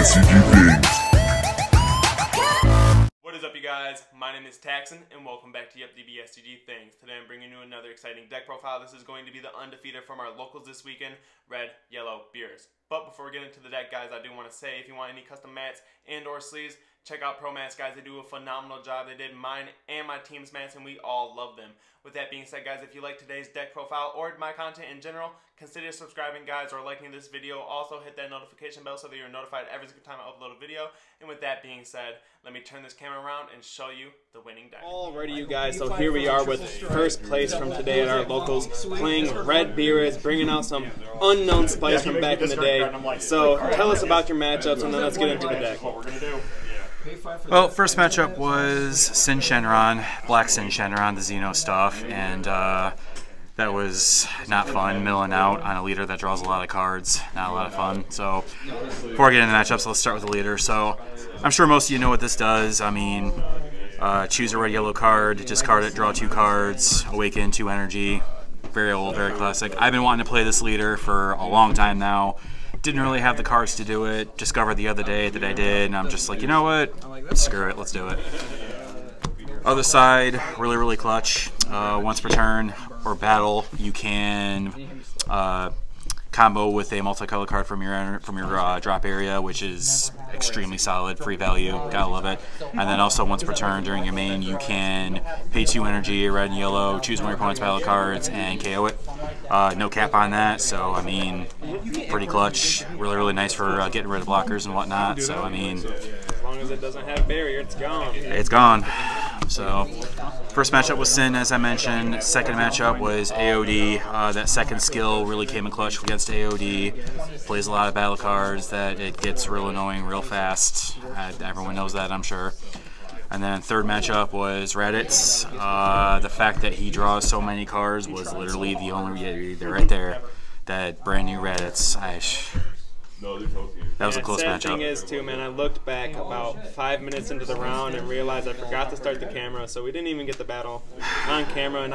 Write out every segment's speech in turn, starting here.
DBSCG things. What is up, you guys? My name is Taxon, and welcome back to Yuhp DBSCG Things. Today I'm bringing you another exciting deck profile. This is going to be the Undefeated from our locals this weekend, red, yellow, beerus. But before we get into the deck, guys, I do want to say, if you want any custom mats and or sleeves, check out Pro Mats, guys. They do a phenomenal job. They did mine and my team's mats, and we all love them. With that being said, guys, if you like today's deck profile or my content in general, consider subscribing, guys, or liking this video. Also, hit that notification bell so that you're notified every single time I upload a video. And with that being said, let me turn this camera around and show you the winning deck. Alrighty, you guys, so here we are with first place from today at our locals, playing red beerus, bringing out some unknown spice from back in the day. So tell us about your matchups, and then let's get into the deck. Well, first matchup was Sin Shenron, Black Sin Shenron, the Xeno stuff, and that was not fun, milling out on a leader that draws a lot of cards. Not a lot of fun. So before I get into the matchups, let's start with the leader. So I'm sure most of you know what this does. I mean, choose a red-yellow card, discard it, draw 2 cards, awaken 2 energy. Very old, very classic. I've been wanting to play this leader for a long time now. Didn't really have the cards to do it. Discovered the other day that I did, and I'm just like, you know what? Screw it, let's do it. Other side, really, really clutch. Once per turn or battle, you can combo with a multicolor card from your drop area, which is extremely solid, free value, gotta love it. And then also once per turn during your main, you can pay 2 energy, red and yellow, choose one of your opponent's battle cards, and KO it. No cap on that, so I mean, pretty clutch. Really, really nice for getting rid of blockers and whatnot. So I mean, as long as it doesn't have barrier, it's gone. It's gone. So first matchup was Sin, as I mentioned. Second matchup was AOD. That second skill really came in clutch against AOD. Plays a lot of battle cards that it gets real annoying real fast. Everyone knows that, I'm sure. And then third matchup was Raditz. The fact that he draws so many cards was literally the only, right there, that brand new Raditz. That was a close matchup. The thing is, too, man, I looked back about 5 minutes into the round and realized I forgot to start the camera, so we didn't even get the battle on camera. And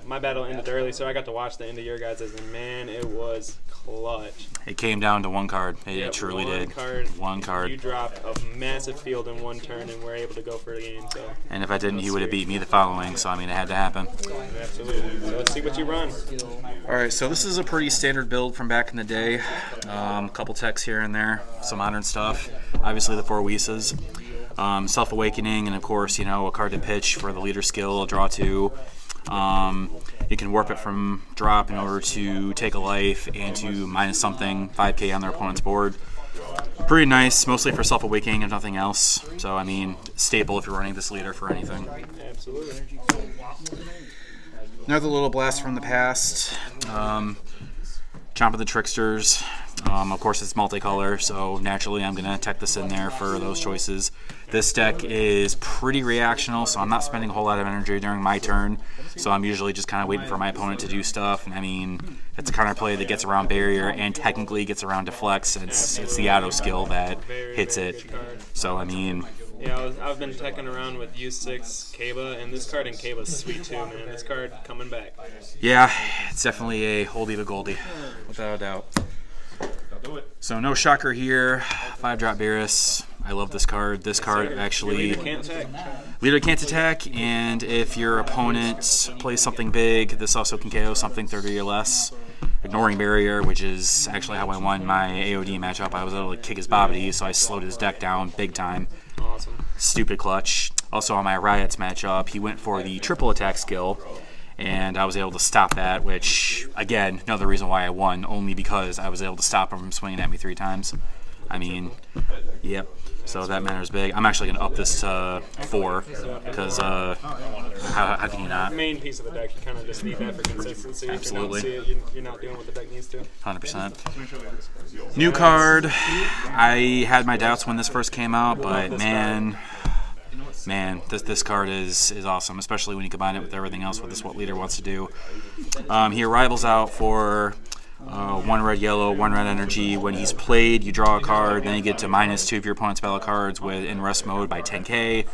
my battle ended early, so I got to watch the end of your guys', and man, it was clutch. It came down to one card. It truly did. One card. You dropped a massive field in one turn, and we're able to go for the game. So. And if I didn't, he would have beat me the following. So I mean, it had to happen. Absolutely. So let's see what you run. All right. So this is a pretty standard build from back in the day. Couple techs here and there, some modern stuff. Obviously the 4 Wisas. Self-Awakening, and of course, you know, a card to pitch for the leader skill, draw 2. You can warp it from drop in order to take a life and to minus something, 5k on their opponent's board. Pretty nice, mostly for Self-Awakening if nothing else. So, I mean, staple if you're running this leader for anything. Absolutely. Another little blast from the past. Chomp of the Tricksters. Of course, it's multicolor, so naturally I'm going to tech this in there for those choices. This deck is pretty reactional, so I'm not spending a whole lot of energy during my turn. So I'm usually just kind of waiting for my opponent to do stuff. And I mean, it's a counterplay that gets around barrier and technically gets around deflects. It's the auto skill that hits it. So I mean, yeah, I've been teching around with U6 Kaba, and this card in Kaba is sweet too, man. This card coming back. Yeah, it's definitely a oldie to goldie, without a doubt. So no shocker here, 5-drop beerus. I love this card. This card actually, leader can't attack, and if your opponent plays something big, this also can KO something 30 or less. Ignoring barrier, which is actually how I won my AOD matchup. I was able to kick his bobbity, so I slowed his deck down big time. Awesome. Stupid clutch. Also on my Riots matchup, he went for the triple attack skill, and I was able to stop that, which, again, another reason why I won, only because I was able to stop him from swinging at me 3 times. I mean, yep. So that matters big. I'm actually going to up this to 4, because how can you not? Main piece of the deck, you kind of just need that for consistency. Absolutely. If you don't see it, you're not doing what the deck needs to. 100%. New card. I had my doubts when this first came out, but man, this card is awesome, especially when you combine it with everything else with this what leader wants to do. He arrivals out for 1 red yellow, 1 red energy. When he's played, you draw a card, then you get to -2 of your opponent's battle cards with in rest mode by 10k.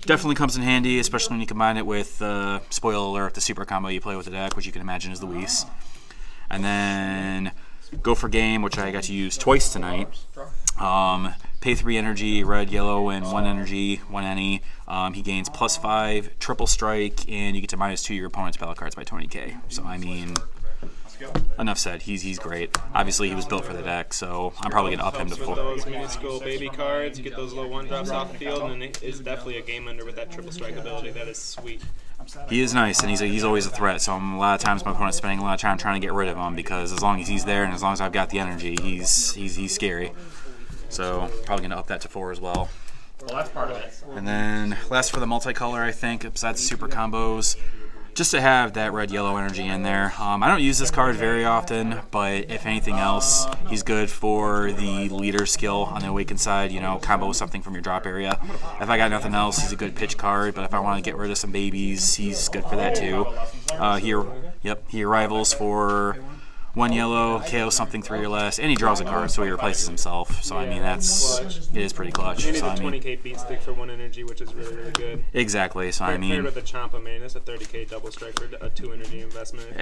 Definitely comes in handy, especially when you combine it with spoiler alert, the super combo you play with the deck, which you can imagine is the Whis. And then Go for Game, which I got to use twice tonight. Pay 3 energy, red, yellow, and 1 energy, 1 any. He gains +5, triple strike, and you get to -2 your opponent's battle cards by 20k. So I mean, enough said. He's great. Obviously, he was built for the deck, so I'm probably gonna up him to 4. Those minuscule baby cards, you get those little 1-drops off the field, and it's definitely a game ender with that triple strike ability. That is sweet. He is nice, and he's always a threat. So a lot of times my opponent's spending a lot of time trying to get rid of him because as long as he's there and as long as I've got the energy, he's scary. So probably gonna up that to 4 as well. Well, that's part of it. And then last for the multicolor, I think, besides the super combos, just to have that red-yellow energy in there. I don't use this card very often, but if anything else, he's good for the leader skill on the awakened side, you know, combo something from your drop area. If I got nothing else, he's a good pitch card, but if I want to get rid of some babies, he's good for that too. He arrivals for 1 yellow, KO something 3 or less, and he draws a card, so he replaces himself. So I mean, it is pretty clutch. You need so, a 20k beat stick for 1 energy, which is really, really good. Exactly. So I mean, paired with the Champa, man, that's a 30k double strike for a 2 energy investment.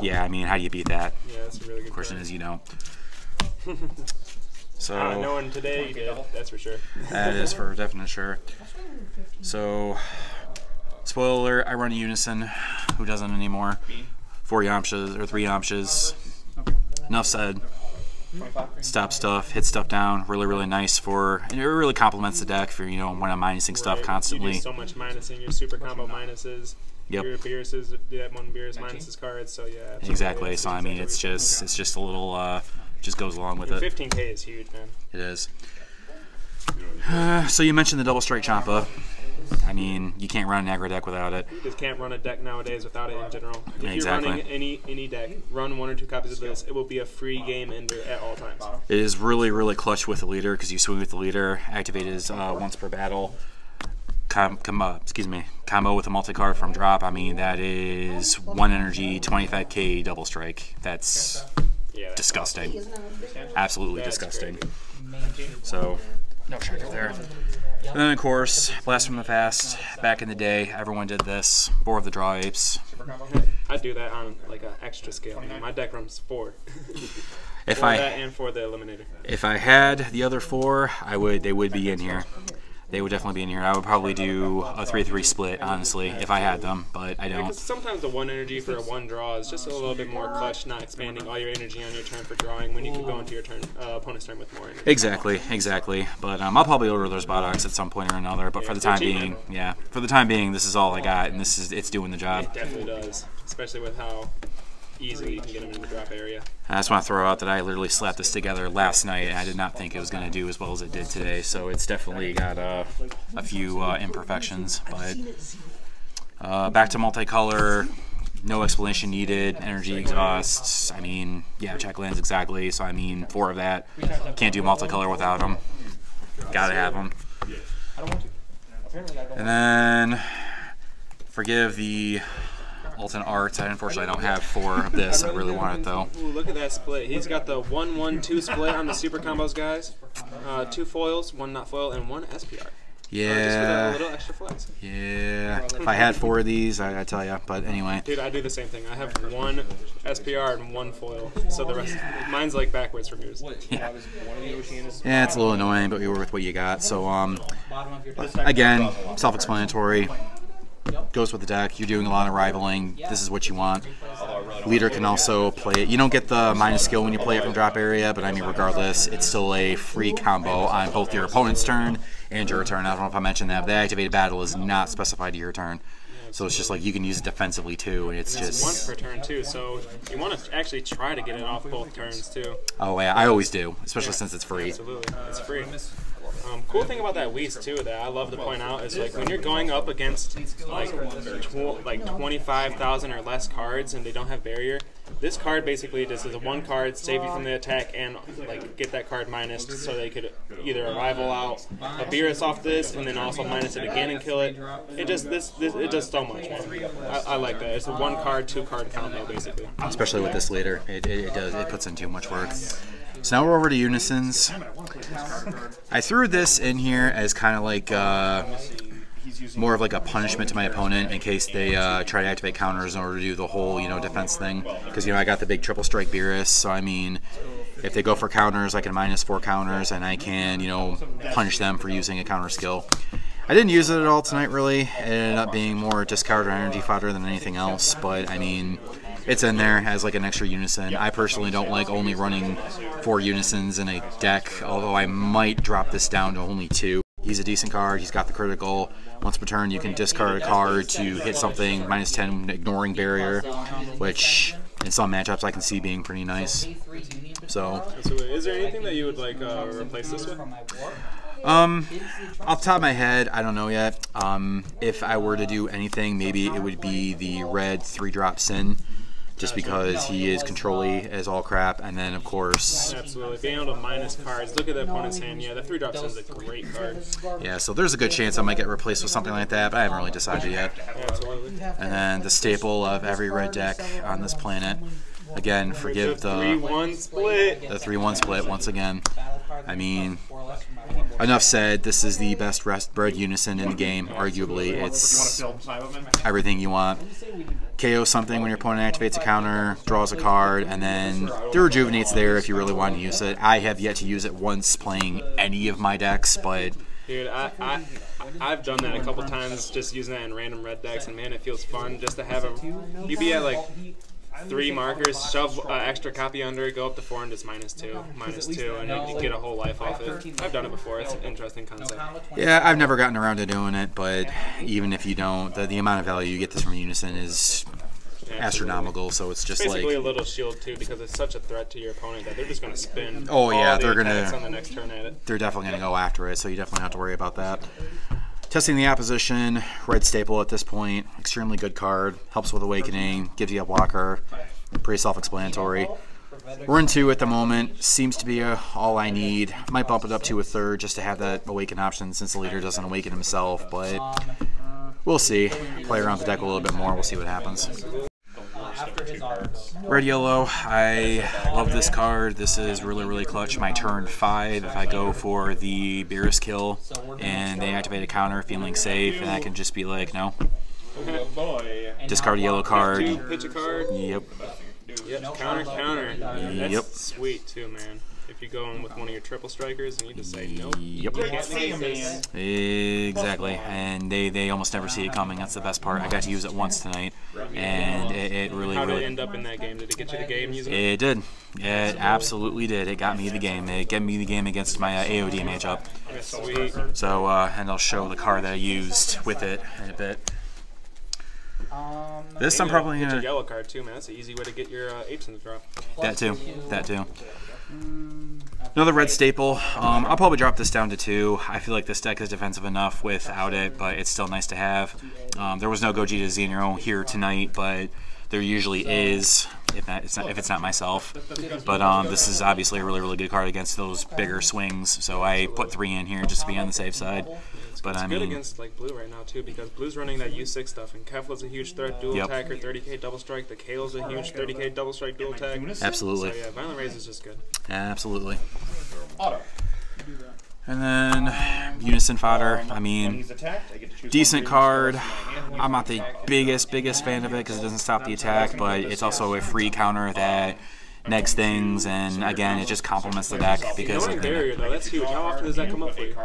Yeah, I mean, how do you beat that? Yeah, that's a really good. The question is, you don't. So knowing today you did, that's for sure. That is for definite sure. So, spoiler alert, I run a Unison. Who doesn't anymore? 4 Yamchas or 3 Yamchas. Enough said. Stop stuff, hit stuff down. Really, really nice for, and it really complements the deck for, you know, when I'm minusing stuff constantly. You do so much minusing. Your super combo minuses. Yep. Your beeruses, do that 1 beerus minuses cards. So yeah. Absolutely. Exactly. So I mean, it's just a little, just goes along with it. 15k is huge, man. It is. So you mentioned the double strike Champa. I mean, you can't run an aggro deck without it. You just can't run a deck nowadays without it in general. If Exactly. you're running any deck, run 1 or 2 copies of this. It will be a free game ender at all times. It is really, really clutch with the leader because you swing with the leader. Activate is once per battle. Combo with a multi-card from drop. I mean, that is 1 energy, 25k double strike. That's disgusting. Absolutely disgusting. Crazy. So, no checker there. And then, of course, Blast from the Past. Back in the day, everyone did this. 4 of the Draw Apes. I do that on like an extra scale. Man. My deck runs 4. If for that and for the Eliminator. If I had the other 4, they would be in here. They would definitely be in here. I would probably do a 3-3 split, honestly, if I had them, but I don't. Sometimes the 1 energy for a 1 draw is just a little bit more clutch, not expanding all your energy on your turn for drawing when you can go into your turn, opponent's turn with more energy. Exactly. But I'll probably order those Bodox at some point or another. But for the time being, this is all I got, and it's doing the job. It definitely does, especially with how easily you can get them in the drop area. I just want to throw out that I literally slapped this together last night, and I did not think it was going to do as well as it did today. So it's definitely got a few imperfections. But back to multicolor, no explanation needed. Energy exhausts. I mean, yeah, check lands exactly. So I mean, 4 of that. Can't do multicolor without them. Gotta have them. And then forgive the alternate arts. I unfortunately don't have 4 of this. I really want it though. Ooh, look at that split. He's got the 1-1-2 split on the super combos, guys. 2 foils, 1 not foil, and 1 SPR. Yeah. Just with a little extra flex. Yeah. If I had 4 of these, I tell you. But anyway. Dude, I do the same thing. I have 1 SPR and 1 foil. So the rest, mine's like backwards from yours. Yeah. Yeah, it's a little annoying, but we work with what you got. So again, self-explanatory. Goes with the deck. You're doing a lot of rivaling. This is what you want. Leader can also play it. You don't get the minus skill when you play it from drop area, but I mean, regardless, it's still a free combo on both your opponent's turn and your turn. I don't know if I mentioned that, but the activated battle is not specified to your turn. So it's just like you can use it defensively too, and it's just once per turn too. So you want to actually try to get it off both turns too. Oh yeah, I always do, especially since it's free. Absolutely, it's free. Cool thing about that Whis too that I love to point out is like when you're going up against like 25,000 or less cards and they don't have barrier, this card basically just is a 1 card, save you from the attack and like get that card minused so they could either rival out a beerus off this and then also minus it again and kill it. It just it does so much, man. I like that. It's a 1 card, 2 card combo basically. Especially with this leader, it puts in too much work. So now we're over to Unisons. I threw this in here as kind of like more of like a punishment to my opponent in case they try to activate counters in order to do the whole defense thing. Because I got the big triple strike beerus, so I mean If they go for counters, I can -4 counters, and I can, you know, punish them for using a counter skill. I didn't use it at all tonight, really. It ended up being more discard or energy fodder than anything else, but I mean, it's in there as like an extra unison. I personally don't like only running 4 unisons in a deck, although I might drop this down to only 2. He's a decent card. He's got the critical. Once per turn, you can discard a card to hit something, -10 ignoring barrier, which in some matchups I can see being pretty nice. So, is there anything that you would like replace this with? Off the top of my head, I don't know yet. If I were to do anything, maybe it would be the red 3-drop Sin, just because he is control-y as all crap, and then of course... Absolutely, being able to minus cards, look at the opponent's hand, yeah, the 3-drop Sin is a great card. Yeah, so there's a good chance I might get replaced with something like that, but I haven't really decided yet. Absolutely. And then the staple of every red deck on this planet. Again, forgive the 3-1 split. The 3-1 split once again. I mean, enough said. This is the best red unison in the game. Arguably, it's everything you want. KO something when your opponent activates a counter, draws a card, and then the rejuvenate's there if you really want to use it. I have yet to use it once playing any of my decks, but dude, I've done that a couple times, just using that in random red decks, and man, it feels fun just to have them. You be at like 3 markers, shove extra copy under it, go up to 4 and just -2, and you get a whole life off it. I've done it before. It's an interesting concept. Yeah, I've never gotten around to doing it, but even if you don't, the amount of value you get this from Unison is astronomical, so it's just basically like a little shield too, because it's such a threat to your opponent that they're just going to spin. Oh yeah, they're on the next turn at it. They're definitely going to go after it, so you definitely have to worry about that. Testing the opposition, red staple at this point, extremely good card, helps with awakening, gives you a blocker, pretty self-explanatory. We're in 2 at the moment, seems to be all I need. Might bump it up to a 3rd just to have that awaken option since the leader doesn't awaken himself, but we'll see. Play around the deck a little bit more, we'll see what happens. Red yellow, I love this card. This is really clutch. My turn 5, if I go for the beerus kill and they activate a counter feeling safe, and I can just be like, no. Discard a yellow card. Pitch a card. Yep. Counter. Yep. That's sweet too, man. If you go in with one of your triple strikers and you just say nope. Yep. Exactly. And they almost never see it coming. That's the best part. I got to use it once tonight, and it really. How did it end up in that game? Did it get you the game using it? It did. It absolutely did. It got me the game. It got me the game against my AOD matchup. That's sweet. So, and I'll show the card that I used with it in a bit. This I'm probably gonna gonna get a yellow card too, man. That's an easy way to get your apes in the drop. That too. Another red staple. I'll probably drop this down to 2. I feel like this deck is defensive enough without it, but it's still nice to have. There was no Gogeta Xeno here tonight, but there usually is if it's not myself. But this is obviously a really good card against those bigger swings, so I put 3 in here just to be on the safe side. But it's I good mean, against like blue right now too, because blue's running that U6 stuff, and Kefla's a huge threat, dual attacker, 30k double strike. The Kale's a huge 30k double strike, dual attack. Absolutely. So yeah, Violent Raise is just good. Absolutely. And then Unison Fodder. I mean, decent card. I'm not the biggest fan of it because it doesn't stop the attack, but it's also a free counter that negs things, and again, it just complements the deck because of barrier though. That's huge. How often does that come up for you?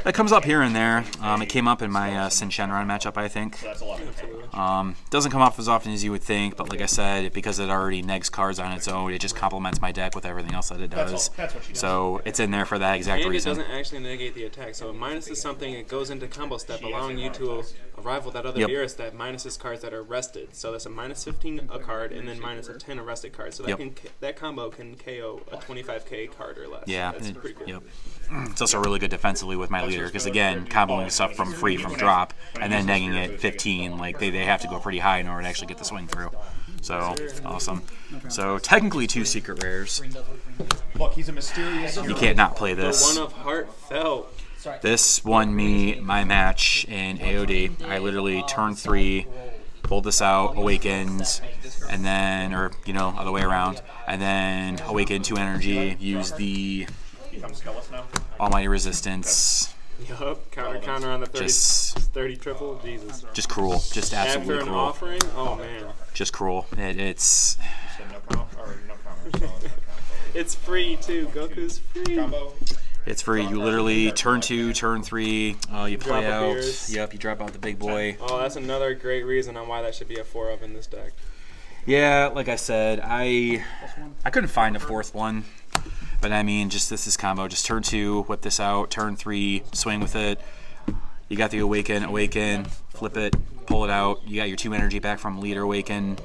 It comes up here and there. It came up in my Sin Shenron matchup, I think. Doesn't come up as often as you would think, but like I said, because it already negs cards on its own, it just complements my deck with everything else that it does. So it's in there for that exact reason. And it doesn't actually negate the attack. So minus is something that goes into combo step, allowing you to rival that other beerus that minuses cards that are rested. So that's a -15 a card, and then minus a 10 arrested card. So that combo can KO a 25k card or less. Yeah, that's pretty cool. Yep. It's also really good defensively with my leader because again, comboing stuff from free from drop and then negging it 15, like they have to go pretty high in order to actually get the swing through. So awesome. So technically 2 secret rares. Look, he's a mysterious. You can't not play this. The one of Heartfelt. This won me my match in AOD. I literally turned 3, pulled this out, awakened, and then, or other way around, and then awakened 2 energy, used the Almighty Resistance. Yup, counter on the 30 triple, Jesus. Just cruel, just absolutely After an cruel. Offering, oh man. Just cruel. It's. It's free too. Goku's free. Combo. It's free. You literally turn 2, turn 3. You play out. beerus. Yep, you drop out the big boy. Oh, that's another great reason on why that should be a 4 of in this deck. Yeah, like I said, I couldn't find a 4th one. But I mean, just this is combo. Just turn 2, whip this out. Turn 3, swing with it. You got the awaken, flip it, pull it out. You got your 2 energy back from leader awaken.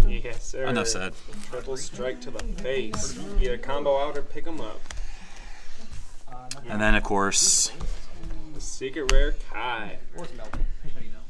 Yes, sir. Enough said. Triple strike to the face. Either combo out or pick them up. And then, of course, The secret rare Kai.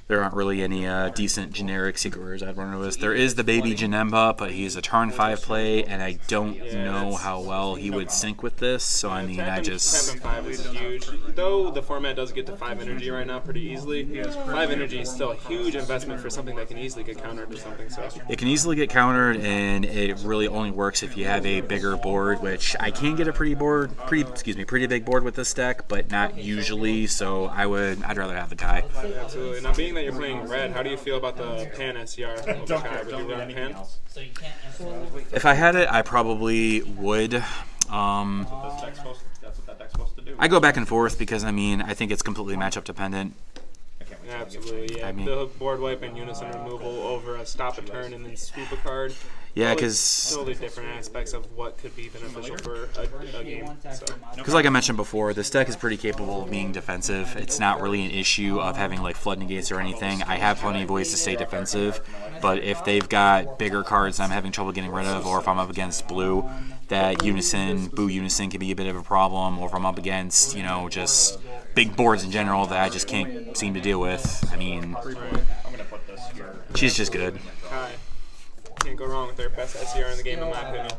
there aren't really any decent generic secret rares I'd run with. There is the baby Janemba, but he's a turn 5 play, and I don't know how well he would sync with this. So I mean, I just... Tapping 5 is huge. Though the format does get to 5 energy right now pretty easily, 5 energy is still a huge investment for something that can easily get countered or something. So It can easily get countered, and it really only works if you have a bigger board, which I can get a pretty big board with this deck, but not usually. So I'd rather have the Kai. absolutely. Now, being that you're playing red, how do you feel about the Pan SCR of the Kai? Would you run Pan? If I had it, I probably would. That's what that deck's supposed to do. I go back and forth because I mean I think it's completely matchup dependent. Absolutely, yeah. I mean- the board wipe and unison removal over a stop a turn and then scoop a card. Yeah, because Totally different aspects of what could be beneficial for a game. So. like I mentioned before, this deck is pretty capable of being defensive. It's not really an issue of having like flood negates or anything. I have plenty of ways to stay defensive, but if they've got bigger cards I'm having trouble getting rid of, or if I'm up against blue, that unison, boo unison can be a bit of a problem, or if I'm up against, you know, just big boards in general that I just can't seem to deal with. I mean, I'm gonna put this here. she's just good. Kai. Can't go wrong with their best SCR in the game, in my opinion.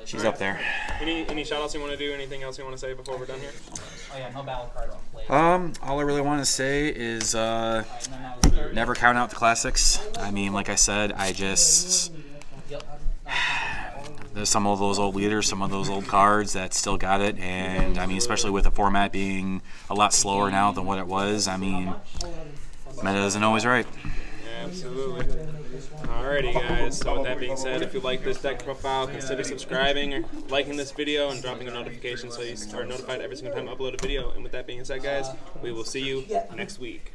She's up there. Any shout outs you want to do? Anything else you want to say before we're done here? Oh yeah, no battle cards on play. All I really want to say is never count out the classics. I mean, like I said, I just... There's some of those old leaders, some of those old cards that still got it, and I mean, especially with the format being a lot slower now than what it was, I mean, meta isn't always right. Absolutely. Alrighty guys, so with that being said, if you like this deck profile, consider subscribing or liking this video and dropping a notification so you are notified every single time I upload a video. And with that being said guys, we will see you next week.